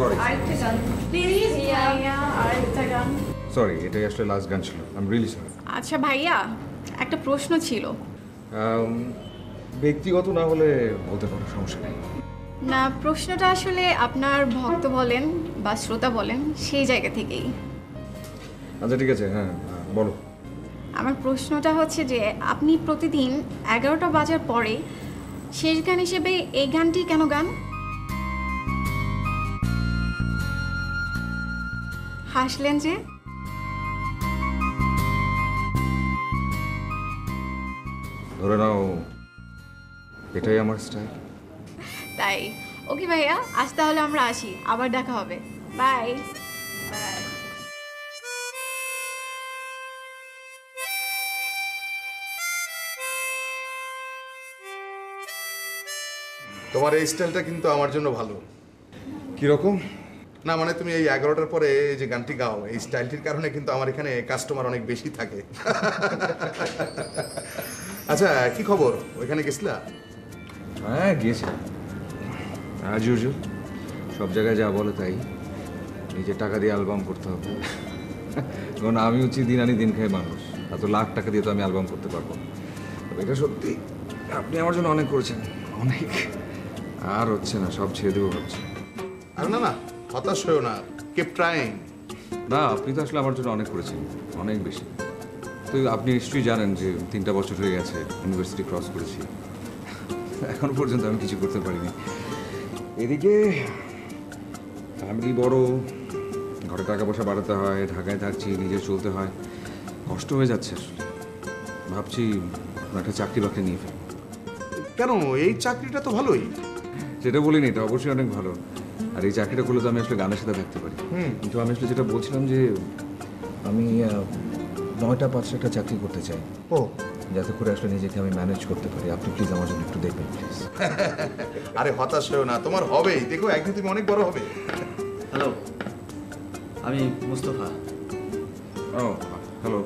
Sorry আরেকটা গান please ভাইয়া, আরেকটা গান। সরি, এটাই আসলে লাস্ট গান ছিল। I am really sorry. আচ্ছা ভাইয়া, একটা প্রশ্ন ছিল। ব্যক্তিগত না হলে বলতে পারো, সমস্যা নেই। না, প্রশ্নটা আসলে আপনার ভক্ত বলেন বা শ্রোতা বলেন সেই জায়গা থেকেই। আচ্ছা ঠিক আছে, হ্যাঁ বলো। আমার প্রশ্নটা হচ্ছে যে আপনি প্রতিদিন 11টা বাজার পরে শেষ গান হিসেবে এই গানটি কেন গান? হাসলেন যে? ধরে নাও এটাই আমার স্টাইল। তাই ওকে ভাইয়া, আজ তাহলে আমরা আসি, আবার দেখা হবে। Bye bye. তোমার এই স্টাইলটা কিন্তু আমার জন্য ভালো। কিরকম? না মানে তুমি এই 11টার পরে যে গানটি গাও, এই স্টাইলটির কারণে কিন্তু আমার এখানে কাস্টমার অনেক বেশি থাকে। আচ্ছা, কি খবর? ওইখানে গেছিলা? হ্যাঁ গিয়েছি, অ্যাজ ইউজুয়াল সব জায়গায় যা বলে তাই। নিজের টাকা দিয়ে অ্যালবাম করতে হবে। কারণ আমি হচ্ছি দিন আনি দিন খাই মানুষ, এত লাখ টাকা দিয়ে তো আমি অ্যালবাম করতে পারবো না। তবে এটা সত্যি, আপনি আমার জন্য অনেক করেছেন, অনেক। আর হচ্ছে না, সব ছেড়ে দেবো ভাবছি। আর না না, হতাশ হয়েও না, কিপ ট্রাইং। না, আপনি তো আসলে আমার জন্য অনেক করেছেন, অনেক বেশি। তো আপনি নিশ্চয়ই জানেন যে 3টা বছর হয়ে গেছে ইউনিভার্সিটি ক্রস করেছি, এখন পর্যন্ত আমি কিছু করতে পারিনি। এদিকে ফ্যামিলি বড়, ঘরে টাকা পয়সা বাড়াতে হয়, ঢাকায় থাকছি, নিজে চলতে হয়, কষ্ট হয়ে যাচ্ছে আসলে। ভাবছি একটা চাকরি বাকরি নিয়ে ফেলি। কেন? এই চাকরিটা তো ভালোই। সেটা বলিনি, এটা অবশ্যই অনেক ভালো। আর এই চাকরিটা করলে তো আমি আসলে গানের সাথে থাকতে পারি। কিন্তু আমি আসলে যেটা বলছিলাম যে আমি 9টা 5টা একটা চাকরি করতে চাই। ও, যাতে করে আসলে নিজেকে আমি ম্যানেজ করতে পারি। আপনি প্লিজ আমার জন্য একটু দেখবেন প্লিজ। আরে হতাশ হয়েও না, তোমার হবেই। দেখো একদিন তুমি অনেক বড় হবে। হ্যালো, আমি মুস্তফা। ও হ্যালো।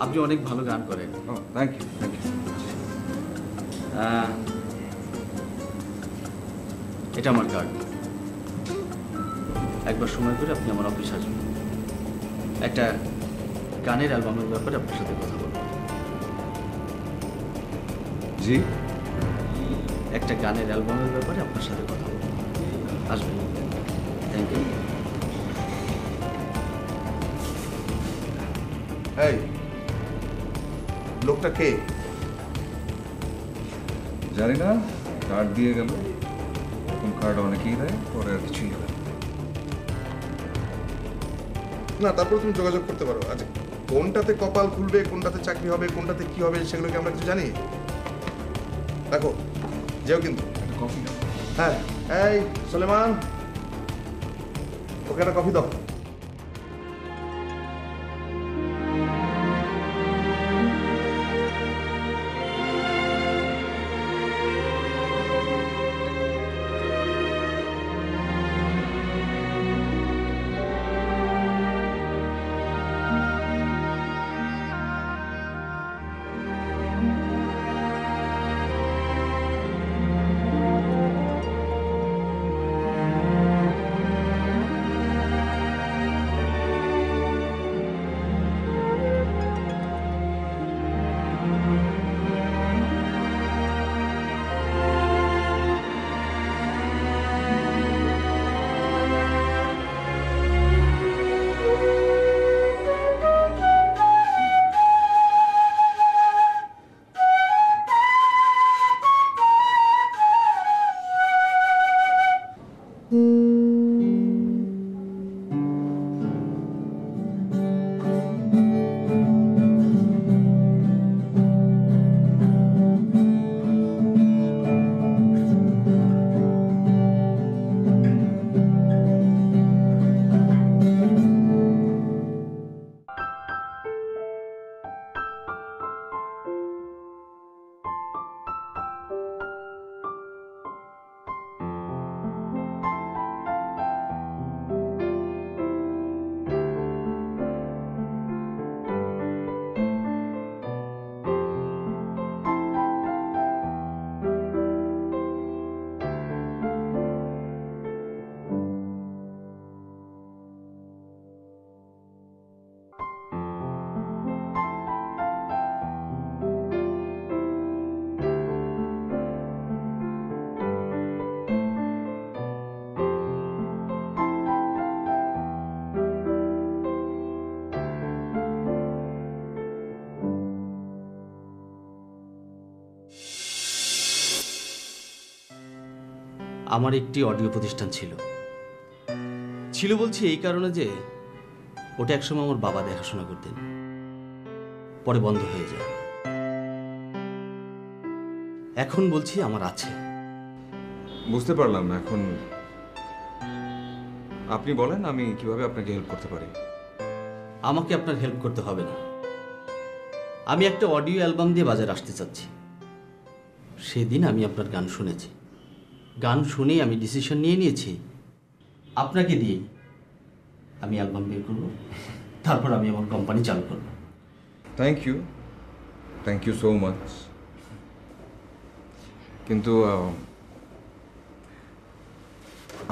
আপনি অনেক ভালো গান করেন। ও থ্যাংক ইউ, থ্যাংক ইউ। এটা আমার কার্ড। একবার সময় করে আপনি আমার অফিস আসবেন, একটা গানের অ্যালবামের ব্যাপারে আপনার সাথে কথা বলবো। জি, একটা গানের অ্যালবামের ব্যাপারে আপনার সাথে কথা বলবো, আসবেন। Thank you. এই লোকটা কে? জানি না, কার্ড দিয়ে গেল। এরকম কার্ড অনেকেই দেয়, পরে আর কিছুই হয় না। না, তারপর তুমি যোগাযোগ করতে পারো। আচ্ছা, কোনটাতে কপাল খুলবে, কোনটাতে চাকরি হবে, কোনটাতে কি হবে, সেগুলো কি আমরা কিছু জানি? দেখো, যেও কিন্তু। একটা কফি দাও। হ্যাঁ, এই সুলেমান, ওকে একটা কফি দাও। আমার একটি অডিও প্রতিষ্ঠান ছিল ছিল বলছি এই কারণে যে ওটা একসময় আমার বাবা দেখাশোনা করতেন, পরে বন্ধ হয়ে যায়। এখন বলছি আমার আছে। বুঝতে পারলাম। এখন আপনি বলেন আমি কিভাবে আপনাকে হেল্প করতে পারি। আমাকে আপনার হেল্প করতে হবে না। আমি একটা অডিও অ্যালবাম দিয়ে বাজারে আসতে চাচ্ছি। সেদিন আমি আপনার গান শুনেছি, গান শুনেই আমি ডিসিশন নিয়ে নিয়েছি আপনাকে দিয়েই আমি অ্যালবাম বের করব, তারপর আমি আমার কোম্পানি চালু করব। Thank you so much. কিন্তু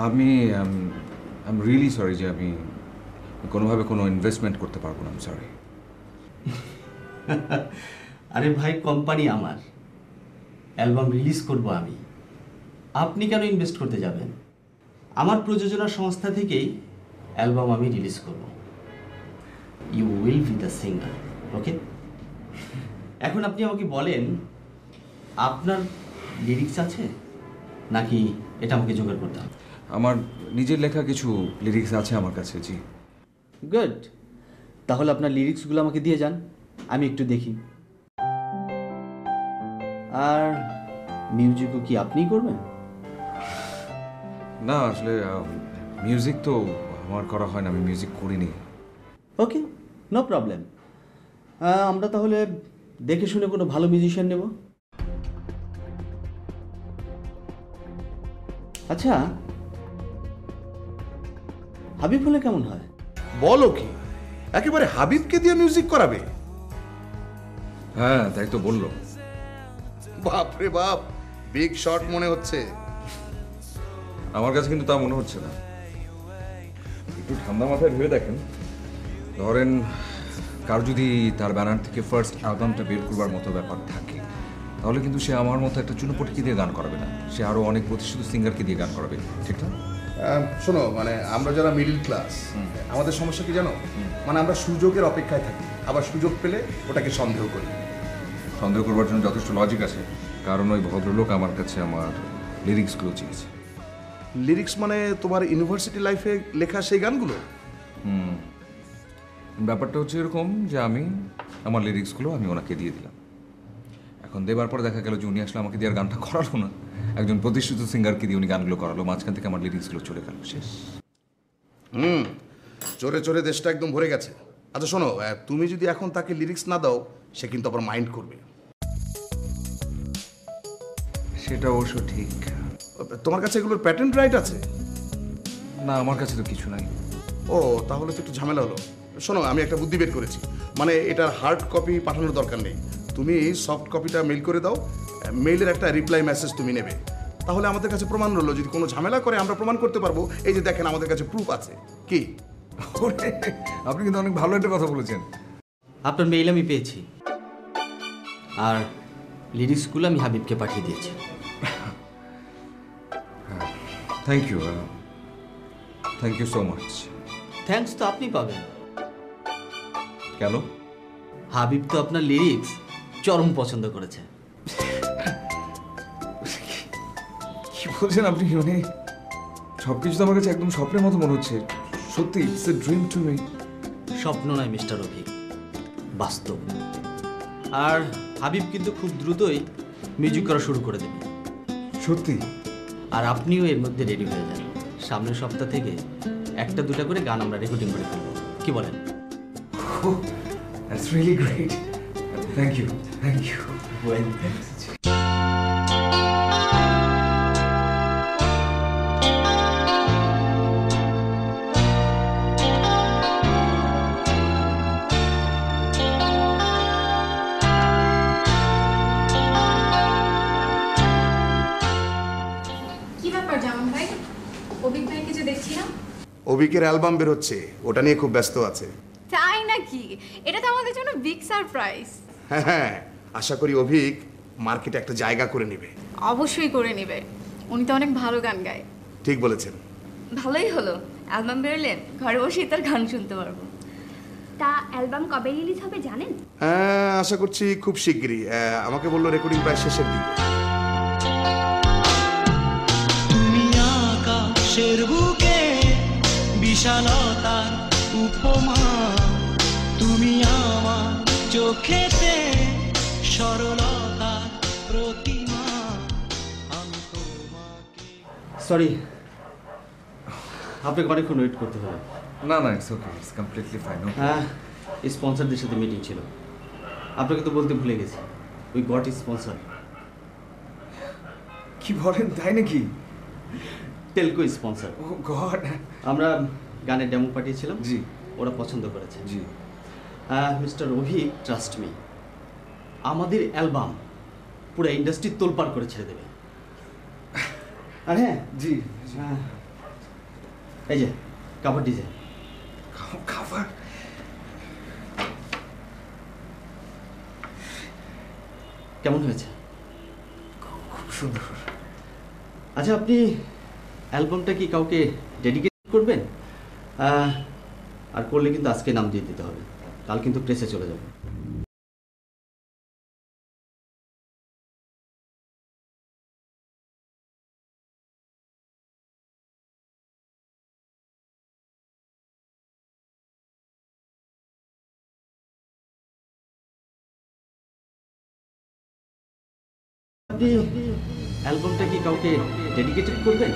আমি আই এম রিয়েলি সরি যে আমি কোনোভাবে কোনো ইনভেস্টমেন্ট করতে পারবো না। সরি। আরে ভাই, কোম্পানি আমার, অ্যালবাম রিলিজ করব আমি, আপনি কেন ইনভেস্ট করতে যাবেন? আমার প্রযোজনা সংস্থা থেকেই অ্যালবাম আমি রিলিজ করব। You will be the singer, okay? এখন আপনি আমাকে বলেন, আপনার লিরিক্স আছে নাকি এটা আমাকে জোগাড় করতে হবে? আমার নিজের লেখা কিছু লিরিক্স আছে আমার কাছে। জি। গুড, তাহলে আপনার লিরিক্সগুলো আমাকে দিয়ে যান, আমি একটু দেখি। আর মিউজিকও কি আপনিই করবেন? না, আসলে মিউজিক তো আমার করা হয় না, আমি মিউজিক করিনি। ওকে, নো প্রবলেম। আমরা তাহলে দেখে শুনে কোনো ভালো মিউজিশিয়ান নেব। আচ্ছা, হাবিব হলে কেমন হয়? বলো কি, একেবারে হাবিবকে দিয়ে মিউজিক করাবে? হ্যাঁ, তাই তো বললো। বাপ রে বাপ, বিগ শট মনে হচ্ছে। আমার কাছে কিন্তু তা মনে হচ্ছে না। একটু ঠান্ডা মাথায় ভেবে দেখেন, ধরেন কার যদি তার ব্যানার থেকে ফার্স্ট অ্যালবামটা বের করবার মতো ব্যাপার থাকে, তাহলে কিন্তু সে আমার মতো একটা চুনোপটিকে দিয়ে গান করাবে না, সে আরো অনেক প্রতিষ্ঠিত সিঙ্গারকে দিয়ে গান করাবে, ঠিক না? শোনো, মানে আমরা যারা মিডল ক্লাস, আমাদের সমস্যা কি জানো? মানে আমরা সুযোগের অপেক্ষায় থাকি, আবার সুযোগ পেলে ওটাকে সন্দেহ করি। সন্দেহ করবার জন্য যথেষ্ট লজিক আছে, কারণ ওই ভদ্রলোক আমার কাছে আমার লিরিক্সগুলো চেয়েছে। লিরিক্স মানে তোমার ইউনিভার্সিটি লাইফে লেখা সেই গানগুলো? ব্যাপারটা হচ্ছে এরকম যে আমি আমার লিরিক্সগুলো আমি ওনাকে দিয়ে দিলাম। এখন দেবার পরে দেখা গেল যে উনি আসলে আমাকে দিয়ে আর গানটা করালো না, একজন প্রতিষ্ঠিত সিঙ্গারকে দিয়ে উনি গানগুলো করালো, মাঝখান থেকে আমার লিরিক্সগুলো চলে গেল, শেষ। চোরে চোরে দেশটা একদম ভরে গেছে। আচ্ছা শোনো, তুমি যদি এখন তাকে লিরিক্স না দাও, সে কিন্তু আবার মাইন্ড করবে। সেটা অবশ্য ঠিক। তোমার কাছে এগুলোর প্যাটেন্ট রাইট আছে? না, আমার কাছে তো কিছু নাই। ও, তাহলে তো একটু ঝামেলা হলো। শোনো, আমি একটা বুদ্ধি বের করেছি। মানে এটার হার্ড কপি পাঠানোর দরকার নেই, তুমি সফট কপিটা মেইল করে দাও। মেইলের একটা রিপ্লাই মেসেজ তুমি নেবে, তাহলে আমাদের কাছে প্রমাণ রইলো। যদি কোনো ঝামেলা করে আমরা প্রমাণ করতে পারবো, এই যে দেখেন আমাদের কাছে প্রুফ আছে। কি? ওরে, আপনি কিন্তু অনেক ভালো একটা কথা বলেছেন। আপনার মেইল আমি পেয়েছি, আর লিরিক্সগুলো আমি হাবিবকে পাঠিয়ে দিয়েছি। Thank you so much. Thanks তো আপনি পাবেন। কেন? হাবিব তো আপনার লিরিক্স চরম পছন্দ করেছে। কি বলছেন আপনি? মানে সবকিছু তো আমার কাছে একদম স্বপ্নের মতো মনে হচ্ছে। সত্যি, it's a dream to me. স্বপ্ন নয় মিস্টার অভিক, বাস্তব। আর হাবিব কিন্তু খুব দ্রুতই মিউজিক করা শুরু করে দেবে। সত্যি? আর আপনিও এর মধ্যে রেডি হয়ে যান। সামনের সপ্তাহ থেকে একটা দুটা করে গান আমরা রেকর্ডিং করে ফেলবো, কি বলেন? That's really great. Thank you. Well, কি ব্যাপার জামান ভাই, অভিক ভাইকে যে দেখছি না? অভিকের অ্যালবাম বের হচ্ছে, ওটা নিয়ে খুব ব্যস্ত আছে। তাই নাকি? এটা তো আমাদের জন্য বিগ সারপ্রাইজ। হ্যাঁ, আশা করি অভিক মার্কেটে একটা জায়গা করে নেবে। অবশ্যই করে নেবে, উনি তো অনেক ভালো গান গায়। ঠিক বলেছেন। ভালোই হলো, অ্যালবাম বেরোলেন, ঘরে বসেই তার গান শুনতে পারবো। তা অ্যালবাম কবে রিলিজ হবে জানেন? হ্যাঁ, আশা করছি খুব শিগগিরই। আমাকে বললো রেকর্ডিং প্রায় শেষের দিকে। তুমি আকাশের বুকে বিশালতার উপমা, তুমি আমার চোখেতে সরলতার প্রতিমা, আমি তোমাকে। সরি, আপনাকে অনেকক্ষণ ওয়েট করতে হবে। না না, it's okay, it's completely fine. হ্যাঁ, স্পন্সরদের সাথে মিটিং ছিল, আপনাকে তো বলতে ভুলে গেছি। We got sponsor. কি বলেন, তাই নাকি? Telco sponsor. Oh God. আমরা গানের ডেমো পাঠিয়েছিলাম, জি। ওরা পছন্দ করেছে। জি। মিস্টার অভিক, ট্রাস্ট মি, আমাদের অ্যালবাম পুরো ইন্ডাস্ট্রি তোলপাড় করে ছেড়ে দেবে। আর হ্যাঁ, জি। এই যে কাভার ডিজাইন। খাবার? কেমন হয়েছে? খুব সুন্দর। আচ্ছা, আপনি অ্যালবামটা কি কাউকে ডেডিকেট করবেন? আর করলে কিন্তু আজকে নাম দিয়ে দিতে হবে, কাল কিন্তু প্রেসে চলে যাবে। আপনি অ্যালবামটা কি কাউকে ডেডিকেটেড করবেন?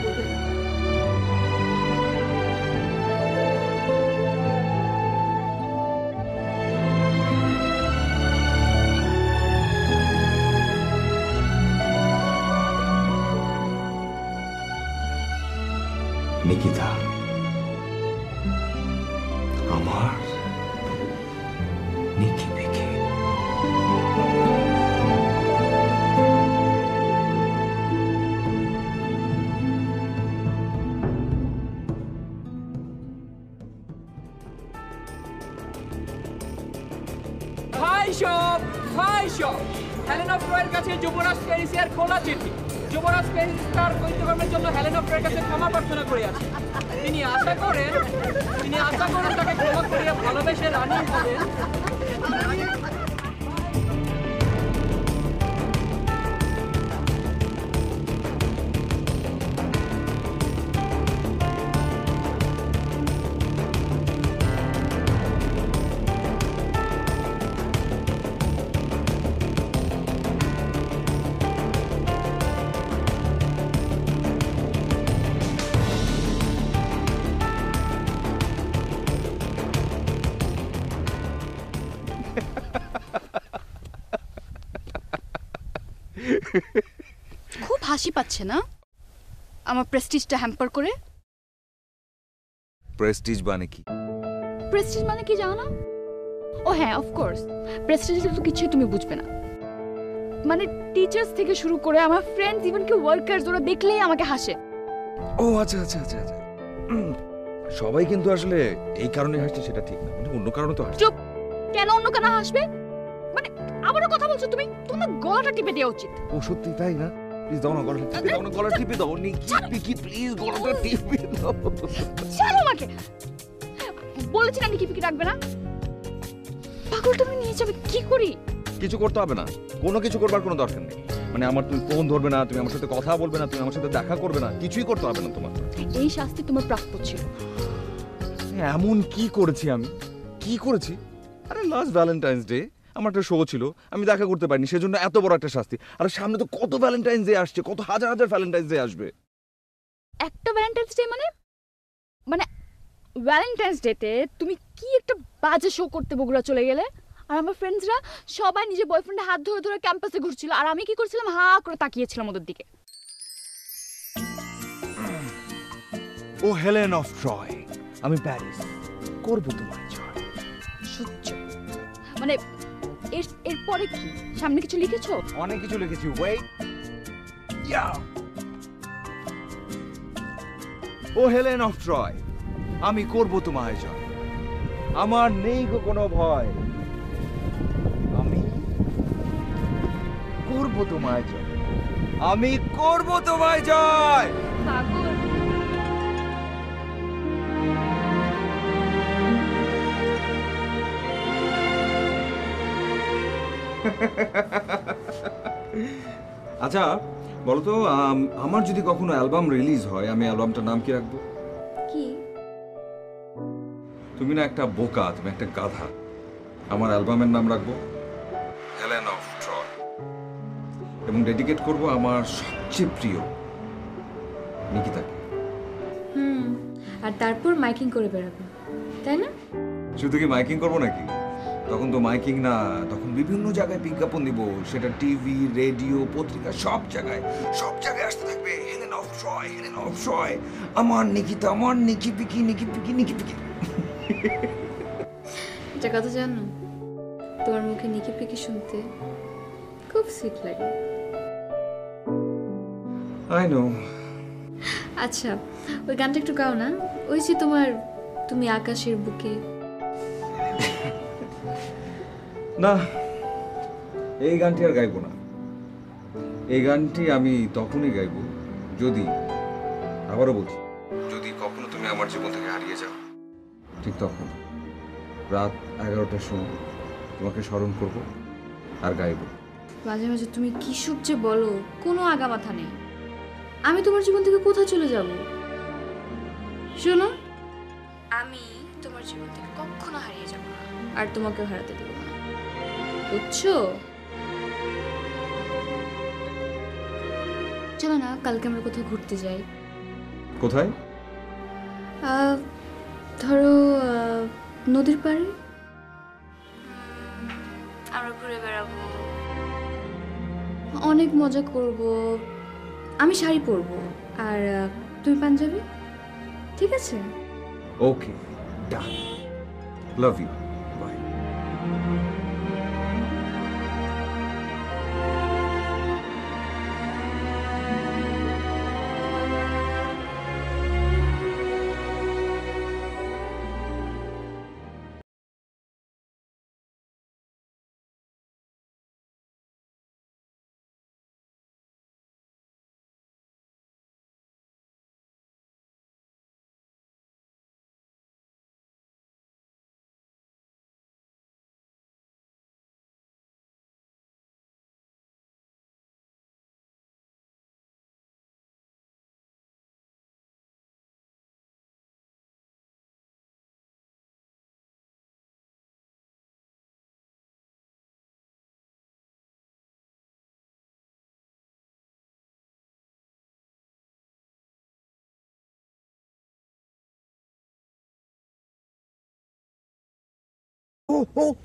নিকিতা, আমার নিকি পিকি। হেলেনা ফ্রয়ের কাছে যুবরাজ প্যারিসিয়ার খোলা চিঠি। যুবরাজ প্যারিস তার কৃতকর্মের জন্য হেলেনা ফ্রয়ের কাছে ক্ষমা প্রার্থনা করিয়াছে। তিনি আশা করেন তাকে ক্ষমা করিয়া ভালোবেসে রানী হবেন। খুব হাসি পাচ্ছে না আমার প্রেস্টিজটা হ্যাম্পার করে? প্রেস্টিজ মানে কি? প্রেস্টিজ মানে কি জানো না? ও হ্যাঁ, অফকোর্স, প্রেস্টিজ তো কিছুই তুমি বুঝবে না। মানে টিচার্স থেকে শুরু করে আমার ফ্রেন্ডস, ইভেন কি ওয়ার্কার্স, ওরা দেখলেই আমাকে হাসে। ও আচ্ছা আচ্ছা আচ্ছা আচ্ছা। সবাই কিন্তু আসলে এই কারণে হাসছে সেটা ঠিক না, মানে অন্য কারণে তো হাসছে। চুপ! কেন অন্য কেন হাসবে? মানে আবারও কথা বলছো তুমি? তোমার গলাটা টিপে দেওয়া উচিত। ও সত্যি তাই না? প্লিজ দাও না, গলাটা টিপে দাও না, গলা টিপে দাও। নিকি পিকি প্লিজ গলাটা টিপে দাও। ছাড়ো আমাকে! বলেছি না নিকি পিকি রাখবে না। পাগলটা আমি নিয়ে যাবে, কি করি? কিছু করতে হবে না, কোনো কিছু করবার কোনো দরকার নেই। মানে আমার তুমি ফোন ধরবে না, তুমি আমার সাথে কথা বলবে না, তুমি আমার সাথে দেখা করবে না, কিছুই করতে হবে না তোমার। এই শাস্তি তোমার প্রাপ্য ছিল। এমন কি করেছি আমি? কি করেছি? আরে লাস্ট ভ্যালেন্টাইন্স ডে আমার একটা শো ছিল, আমি দেখা করতে পারিনি, সেজন্য এত বড় একটা শাস্তি। আর সামনে তো কত ভ্যালেন্টাইন্স ডে আসছে, কত হাজার হাজার ভ্যালেন্টাইন্স ডে আসবে। একটা ভ্যালেন্টাইন্স ডে মানে মানে ভ্যালেন্টাইন্স ডেতে তুমি কি একটা বাজে শো করতে বগুড়া চলে গেলে, আর আমার ফ্রেন্ডসরা সবাই নিজের বয়ফ্রেন্ডের হাত ধরে ধরে ক্যাম্পাসে ঘুরছিল, আর আমি কি করছিলাম? হা করে তাকিয়েছিলাম ওদের দিকে। ও হেলেন অফ ট্রয়, আমি প্যারিস করব তোমার জয়। সহ্য। মানে এরপরে কি সামনে কিছু লিখেছো? অনেক কিছু লিখেছি, ওয়েট। ইয়া, ও হেলেন অফ ট্রয়, আমি করব তোমায় জয়, আমার নেই গো কোনো ভয়, আমি করব তোমায় জয়, আমি করব তোমায় জয়। পাগল। আচ্ছা, বলো তো আমার যদি কখনো অ্যালবাম রিলিজ হয় আমি অ্যালবামটার নাম কি রাখবো? কি? তুমি না একটা বোকা, তুমি একটা গাধা। আমার অ্যালবামের নাম রাখবো হেলেন অফ ট্রয় এবং ডেডিকেট করব আমার সবচেয়ে প্রিয় নিকিতাকে। আর তারপর মাইকিং করে বেড়াবো, তাই না? শুধু কি মাইকিং করবো নাকি? তখন তো মাইকিং না, তখন বিভিন্ন জায়গায় বিজ্ঞাপন দিব, সেটা টিভি, রেডিও, পত্রিকা, সব জায়গায় আসতে থাকবে Helen of Troy, Helen of Troy, আমার নিকিতা, আমার নিকি পিকি, নিকি পিকি, নিকি পিকি। এটা কথা জানো, তোমার মুখে নিকি পিকি শুনতে খুব সুইট লাগে। I know. আচ্ছা, ওই গানটা একটু গাও না, ওই যে তুমি আকাশের বুকে। না, এই গানটি আর গাইবো না। এই গানটি আমি তখনই গাইবো যদি, আবারও বলছি, যদি কখনো তুমি আমার জীবন থেকে হারিয়ে যাও, ঠিক তখন রাত 11টার সময় তোমাকে স্মরণ করব আর গাইবো। মাঝে মাঝে তুমি কি সব যে বলো, কোনো আগামাথা নেই। আমি তোমার জীবন থেকে কোথায় চলে যাব? শোনো, আমি তোমার জীবন থেকে কখনো হারিয়ে যাব না, আর তোমাকেও হারাতে দেব না, বুঝছো? চলো না, কালকে আমরা কোথাও ঘুরতে যাই। কোথায়? ধরো নদীর পাড়ে আমরা ঘুরে বেড়াবো, অনেক মজা করব। আমি শাড়ি পরবো আর তুমি পাঞ্জাবি, ঠিক আছে? Okay, done. Love you, bye.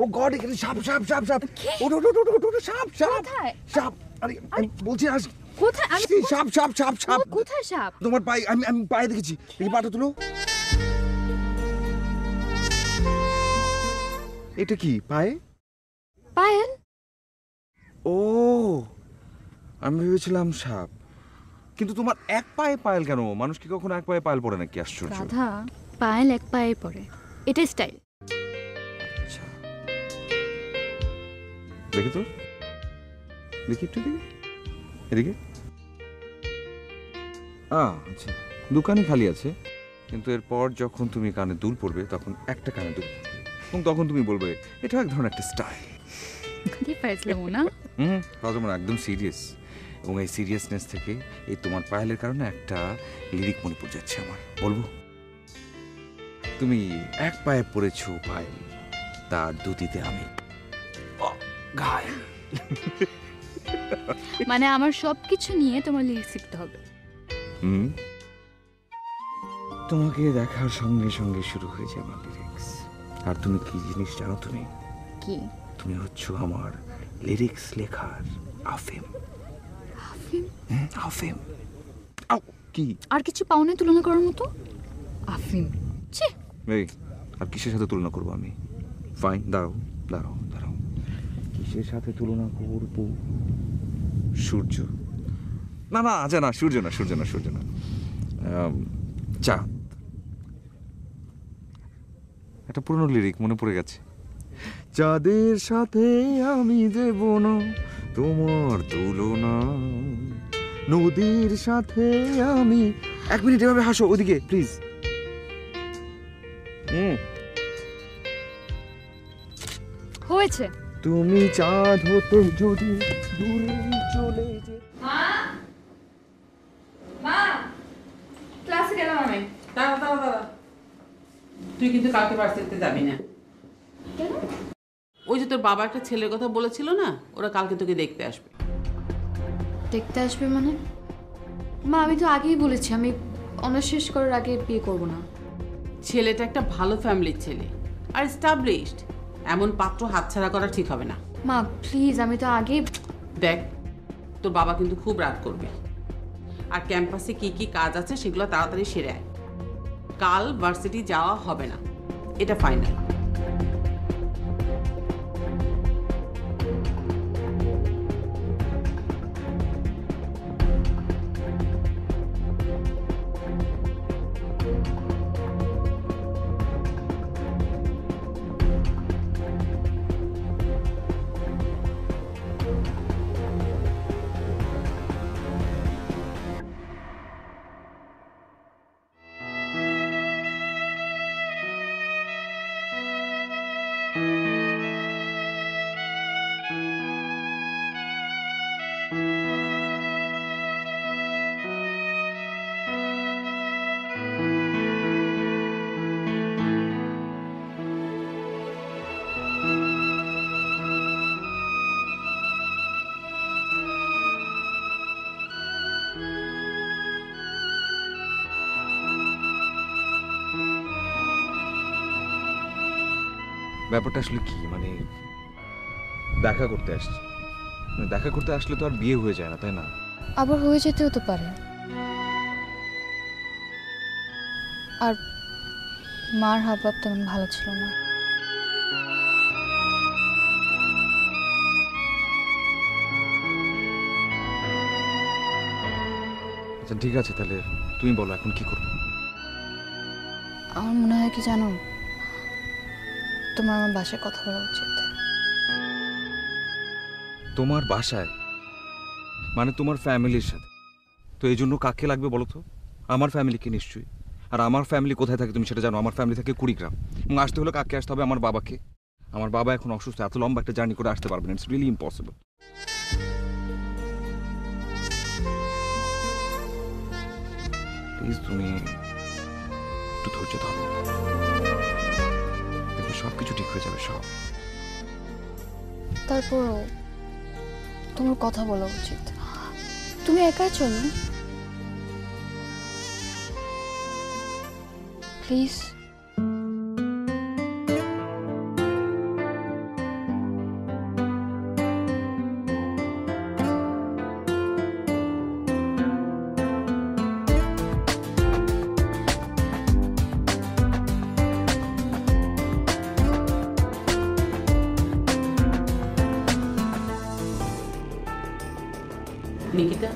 Oh God, এখানে সাপ সাপ সাপ সাপ, ওটো ওটো ওটো ওটো সাপ সাপ সাপ। আরে আমি বলছি না, কোথায়? সাপ সাপ সাপ সাপ। কোথায় সাপ? তোমার পায়ে, আমি পায়ে দেখেছি। এই পাটা তুলো। এটা কি পায়ে? পায়েল? ও, আমি ভেবেছিলাম সাপ। কিন্তু তোমার এক পায়ে পায়েল কেন? মানুষ কি কখনো এক পায়ে পায়েল পরে নাকি? আশ্চর্য। রাধা, পায়েল এক পায়ে পড়ে, এটা স্টাইল। দেখি তো, দেখি একটু, দেখি এদিকে। আচ্ছা, দোকানই খালি আছে, কিন্তু এরপর যখন তুমি কানে দুল পড়বে তখন একটা কানে দুল পড়বে এবং তখন তুমি বলবে এটা এক ধরনের একটা স্টাইল। একদম সিরিয়াস। এবং এই সিরিয়াসনেস থেকে এই তোমার পায়েলের কারণে একটা লিরিক মনে পড়ে যাচ্ছে আমার, বলবো? তুমি এক পায়ে পড়েছো পায়েল, তার দুটিতে আমি ঘায়েল। মানে আমার সবকিছু নিয়ে তোমার লিরিক্স শিখতে হবে। তোমাকে দেখার সঙ্গে সঙ্গে শুরু হয়েছে আমার লিরিক্স। আর তুমি কি জিনিস জানো? তুমি কি? তুমি হচ্ছ আমার লিরিক্স লেখার আফিম। আফিম? আফিম। কি আর কিছু পাও না তুলনা করার মতো? আফিম। ছি। এই, আর কিসের সাথে তুলনা করবো আমি? ফাইন, দাঁড়াও দাঁড়াও দাঁড়াও। কিসের সাথে তুলনা করব? সূর্য। না না, আচ্ছা না, সূর্য না, সূর্য না, সূর্য না, চাঁদ। একটা পুরনো লিরিক মনে পড়ে গেছে। চাঁদের সাথে আমি দেব না তোমার তুলনা, নদীর সাথে আমি। এক মিনিট এভাবে হাসো, ওদিকে প্লিজ। হয়েছে। তুমি চাঁদ হতে যদি দূরে চলে যে। মা, তুই কিন্তু কালকে ভার্সিটিতে যাবি না। ওই যে তোর বাবা একটা ছেলের কথা বলেছিল না, ওরা কালকে তোকে দেখতে আসবে। দেখতে আসবে মানে? মা আমি তো আগেই বলেছি আমি অনার্স শেষ করার আগে বিয়ে করব না। ছেলেটা একটা ভালো ফ্যামিলির ছেলে আর এস্টাবলিশড, এমন পাত্র হাতছাড়া করা ঠিক হবে না। মা প্লিজ, আমি তো আগেই। দেখ, তোর বাবা কিন্তু খুব রাগ করবে। আর ক্যাম্পাসে কি কি কাজ আছে সেগুলো তাড়াতাড়ি সেরে আয়। কাল ভার্সিটি যাওয়া হবে না, এটা ফাইনাল। ব্যাপারটা আসলে কি, মানে দেখা করতে আসছি, মানে দেখা করতে আসলে তো আর বিয়ে হয়ে যায় না, তাই না? আবার হয়ে যেতেও তো পারে। আর মার হাবভাব তেমন ভালো ছিল না। আচ্ছা ঠিক আছে, তাহলে তুমি বলো এখন কি করবো? আমার মনে হয় কি জানো, তোমার আমার বাসায় কথা বলা উচিত। তোমার বাসায়? মানে তোমার ফ্যামিলির সাথে? তো এই জন্য কাকে লাগবে বলো তো? আমার ফ্যামিলিকে নিশ্চয়ই। আর আমার ফ্যামিলি কোথায় থাকে তুমি সেটা জানো? আমার ফ্যামিলি থাকে কুড়িগ্রাম, এবং আসতে হলে কাকে আসতে হবে? আমার বাবাকে। আমার বাবা এখন অসুস্থ, এত লম্বা একটা জার্নি করে আসতে পারবেন, ইটস রিয়েলি ইম্পসিবল। প্লিজ তুমি একটু ধৈর্য ধরো, দেখবে সব কিছু ঠিক হয়ে যাবে সব। তারপরও তোমার কথা বলা উচিত। তুমি একাই চলো প্লিজ। নিকিতা,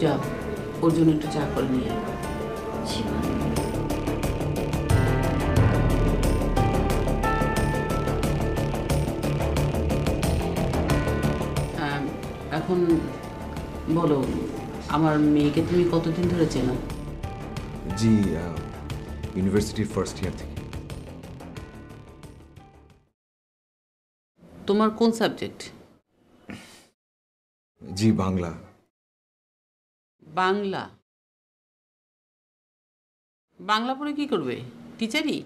যাও ওর জন্য একটু চা করে নিয়ে আয়। এখন বলো, আমার মেয়েকে তুমি কতদিন ধরে চেনো? জি, ইউনিভার্সিটির ফার্স্ট ইয়ার থেকে। তোমার কোন সাবজেক্ট? জি বাংলা। বাংলা? বাংলা পড়ে কি করবে? টিচারই?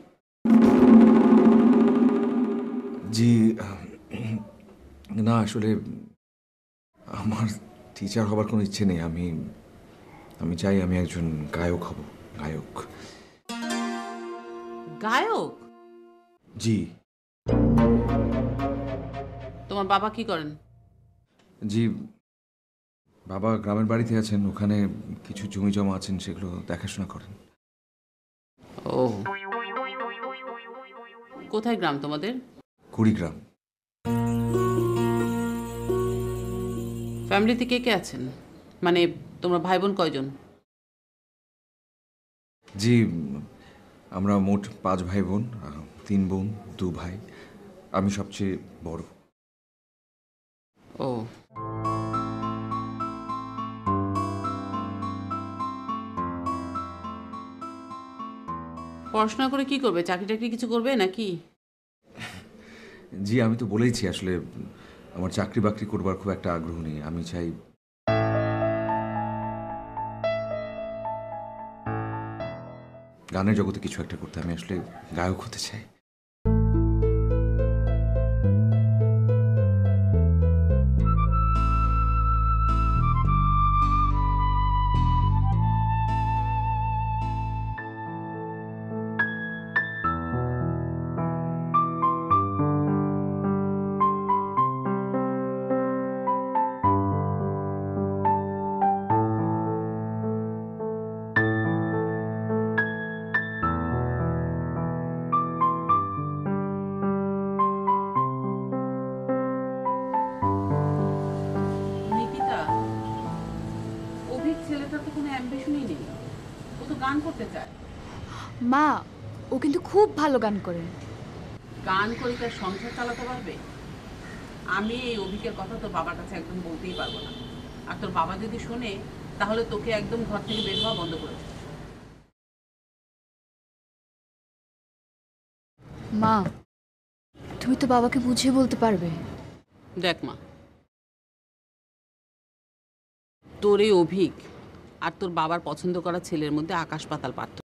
জি না, আসলে আমার টিচার হবার কোনো ইচ্ছে নেই। আমি চাই আমি একজন গায়ক হব। গায়ক। গায়ক? জি। তোমার বাবা কি করেন? জি, বাবা গ্রামের বাড়িতে আছেন, ওখানে কিছু জমি জমা আছেন, সেগুলো দেখাশোনা করেন। ও, কোথায় গ্রাম তোমাদের? কুড়িগ্রাম। ফ্যামিলিতে কে কে আছেন? মানে তোমরা ভাই বোন কয়জন? জি, আমরা মোট 5 ভাই বোন, 3 বোন, 2 ভাই। আমি সবচেয়ে বড়। ও, পড়াশোনা করে কি করবে? চাকরি টাকরি কিছু করবে নাকি? জি, আমি তো বলেইছি আসলে আমার চাকরি বাকরি করবার খুব একটা আগ্রহ নেই। আমি চাই গানের জগতে কিছু একটা করতে, আমি আসলে গায়ক হতে চাই। নিকিতা, অভিক ছেলেটার তো কোনো অ্যাম্বিশনই নেই, ও তো গান করতে চায়। মা, ও কিন্তু খুব ভালো গান করে। গান করে তার সংসার চালাতে পারবে? আমি এই অভিকের কথা তোর বাবার কাছে একদম বলতেই পারবো না, আর তোর বাবা যদি শোনে তাহলে তোকে একদম ঘর থেকে বের হওয়া বন্ধ করে দেবে। মা, তুমি তো বাবাকে বুঝিয়ে বলতে পারবে। দেখ মা, তোর এই অভিক আর তোর বাবার পছন্দ করা ছেলের মধ্যে আকাশ পাতাল পার্থক্য।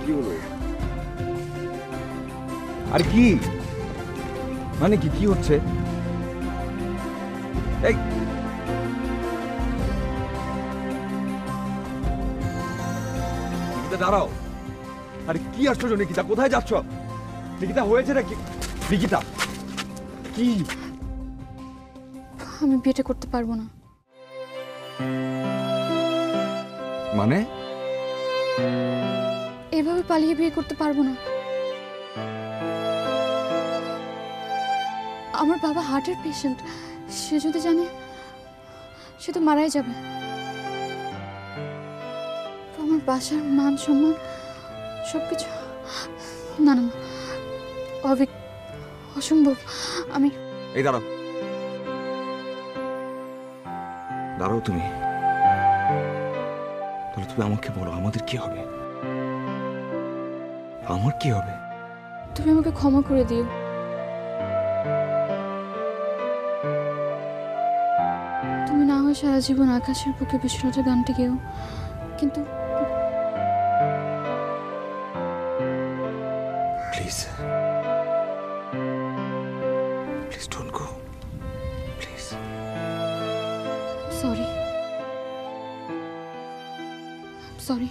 কি হলো? আর কি মানে কি কি হচ্ছে? এই নিকিতা দাঁড়াও। আরে কি আশ্চর্য নিকিতা, কোথায় যাচ্ছ? নিকিতা হয়েছে নাকি? নিকিতা কি? আমি বিয়েটা করতে পারবো না। মানে এভাবে পালিয়ে বিয়ে করতে পারবো না। আমার বাবা হার্টের পেশেন্ট, সে যদি জানে সে তো মারাই যাবে। আমার বাসার মান সম্মান সবকিছু। না না, অভিক, অসম্ভব। আমি এই দাঁড়াও, দাঁড়াও তুমি। তাহলে তুমি আমাকে বলো আমাদের কি হবে? আমার কি হবে? তুমি আমাকে ক্ষমা করে দিও। তুমি না হয় সারা জীবন আকাশের বুকে বিশ্বরাজা গানটি গেও, কিন্তু please please don't go, please. Sorry, sorry.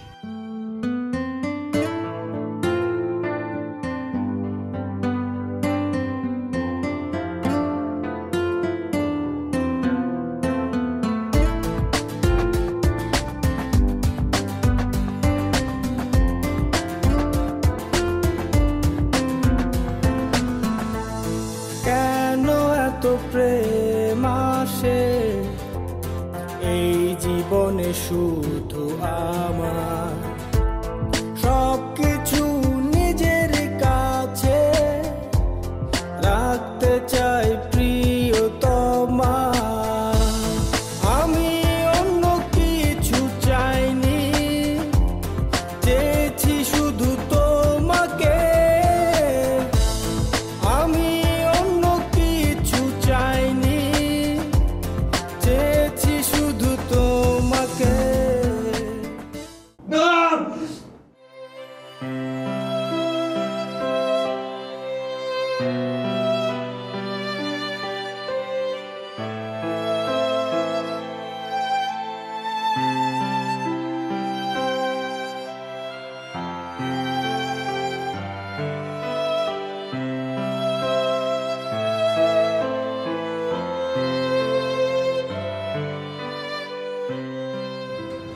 কেন এত প্রেম আসে এই জীবনে শুধু আমার, সব কিছু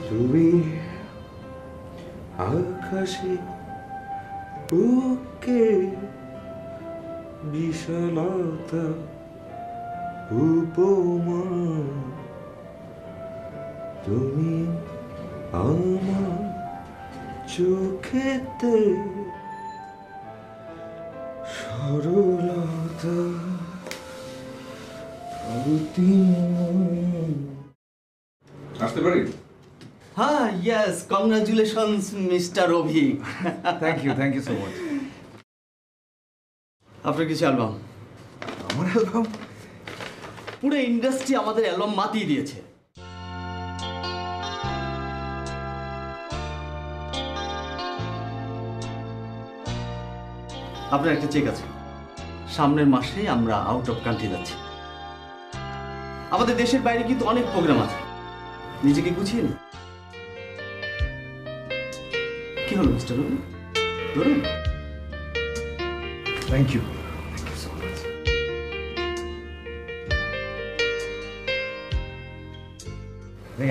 তুমি আকাশে বুকে বিশালতা উপমা, তুমি আমার চোখেতে সরলতা আসতে পারি? হ্যাঁ, yes, congratulations mister Abhi. Thank you so much. আপনার কিছু অ্যালবাম? আমার অ্যালবাম? পুরো ইন্ডাস্ট্রি আমাদের অ্যালবাম মাতিয়ে দিয়েছে। আপনার একটা চেক আছে, সামনের মাসে আমরা আউট অফ কান্ট্রি যাচ্ছি। আমাদের দেশের বাইরে কিন্তু অনেক প্রোগ্রাম আছে, নিজেকে গুছিয়ে নিন। কি হলো মিস্টার রবি, ধরুন। Thank you so much.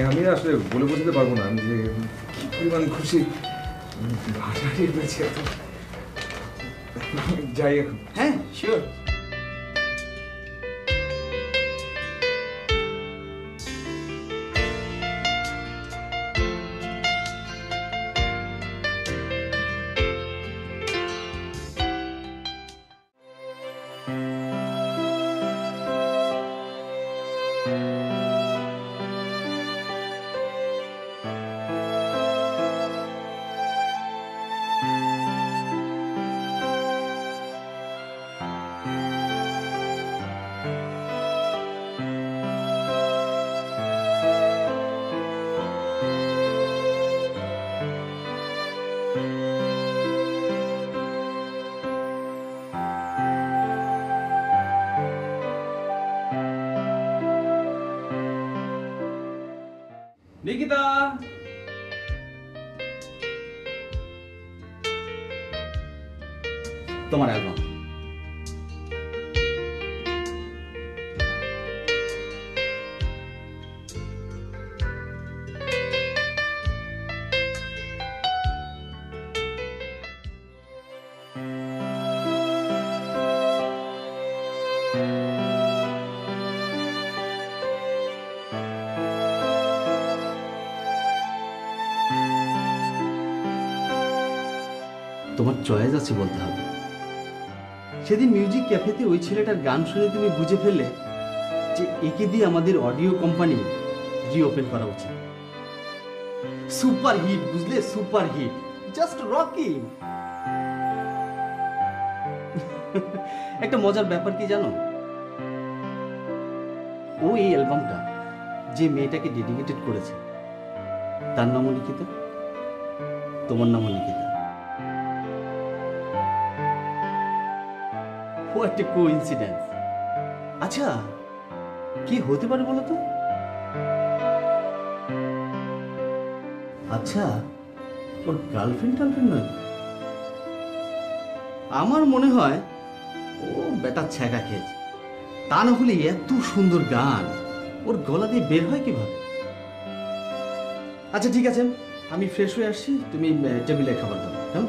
আমি আসলে বলে বোঝাতে পারবো না আমি যে কি পরিমাণ খুশি, ভাষা হারিয়ে ফেলেছি এত। যাই এখন। হ্যাঁ, শিওর। নিকিতা, তোমার অ্যালবাম। তোমার চয়েস আছে বলতে হবে। সেদিন মিউজিক ক্যাফেতে ওই ছেলেটার গান শুনে তুমি বুঝে ফেললে যে একে দিয়ে আমাদের অডিও কোম্পানি রিওপেন করা উচিত। সুপার হিট, বুঝলে, সুপার হিট, জাস্ট রকিং। একটা মজার ব্যাপার কি জানো, ও এই অ্যালবামটা যে মেয়েটাকে ডেডিকেটেড করেছে তার নামও লিখিত, তোমার নামও লিখিত। What a coincidence! আচ্ছা, কি হতে পারে বলো তো? আচ্ছা, ওর গার্লফ্রেন্ড নয়? আমার মনে হয় ও বেটা ছ্যাঁকা খেয়েছে। তা না হলে এত সুন্দর গান ওর গলা দিয়ে বের হয় কিভাবে? আচ্ছা ঠিক আছে, আমি ফ্রেশ হয়ে আসছি, তুমি টেবিলে খাবার দাও। হ্যাঁ।